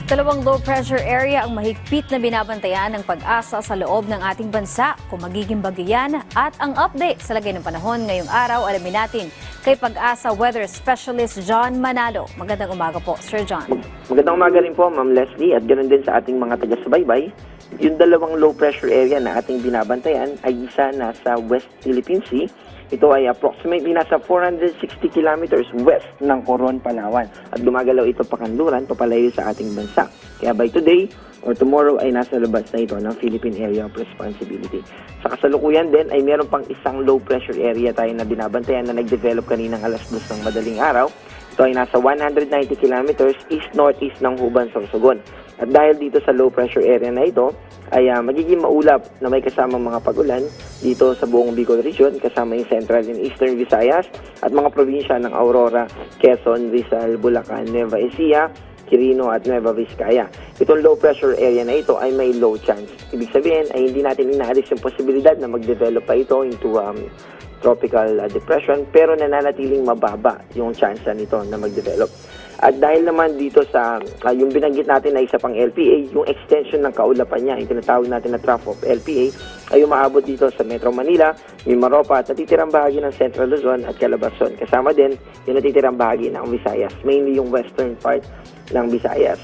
Dalawang low pressure area ang mahigpit na binabantayan ng pag-asa sa loob ng ating bansa kung magiging bagyo yan. At ang update sa lagay ng panahon ngayong araw, alamin natin kay Pag-asa Weather Specialist John Manalo. Magandang umaga po, Sir John. Magandang umaga rin po, Ma'am Leslie, at ganoon din sa ating mga taga-subaybay. Yung dalawang low pressure area na ating binabantayan ay isa nasa West Philippine Sea. Ito ay approximately nasa 460 kilometers west ng Coron, Palawan. At gumagalaw ito pakanluran, papalayo sa ating bansa. Kaya by today or tomorrow ay nasa labas na ito ng Philippine Area of Responsibility. Sa kasalukuyan din ay meron pang isang low pressure area tayo na binabantayan na nag-develop kaninang alas 2 ng madaling araw. Ito ay nasa 190 kilometers east-northeast ng Huban, Sorsogon. At dahil dito sa low pressure area na ito, ay magiging maulap na may kasamang mga pag-ulan dito sa buong Bicol Region, kasama yung Central and Eastern Visayas at mga probinsya ng Aurora, Quezon, Rizal, Bulacan, Nueva Ecija, Quirino at Nueva Vizcaya. Itong low pressure area na ito ay may low chance. Ibig sabihin ay hindi natin inaalis yung posibilidad na mag-develop pa ito into tropical depression, pero nananatiling mababa yung chance nito na mag-develop. At dahil naman dito sa yung binanggit natin na isa pang LPA, yung extension ng kaulapan niya, yung tinatawag natin na trough of LPA, ay umaabot dito sa Metro Manila, Mimaropa at natitirang bahagi ng Central Luzon at Calabarzon. Kasama din yung natitirang bahagi ng Visayas, mainly yung western part ng Visayas.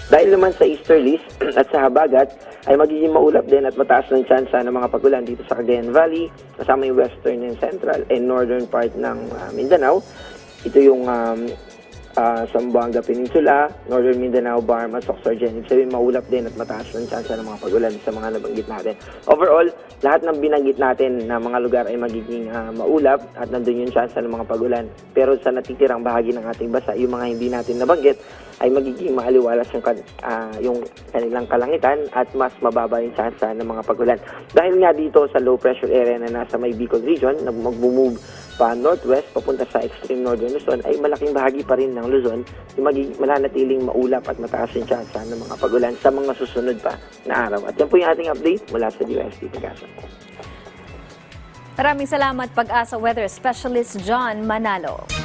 Dahil naman sa easterlies at sa habagat, ay magiging maulap din at mataas ng tsansa ng mga pagulan dito sa Cagayan Valley, kasama yung western and central and northern part ng Mindanao. Ito yung Zamboanga Peninsula, Northern Mindanao, Bar, Masok, Sargen. Ibig sabihin, maulap din at mataas ng tsansa ng mga pagulan sa mga nabanggit natin. Overall, lahat ng binanggit natin na mga lugar ay magiging maulap at nandun yung tsansa ng mga pagulan. Pero sa natitirang bahagi ng ating bansa, yung mga hindi natin nabanggit, ay magiging maaliwalas yung kanilang kalangitan at mas mababa yung tsansa ng mga pagulan. Dahil nga dito sa low pressure area na nasa may Bicol region, na mag-move pa northwest, papunta sa extreme northern Luzon, ay malaking bahagi pa rin ng Luzon yung mananatiling maulap at mataas yung tsansa ng mga pagulan sa mga susunod pa na araw. At yan po yung ating update mula sa UST Pag-asa. Maraming salamat, Pag-asa Weather Specialist John Manalo.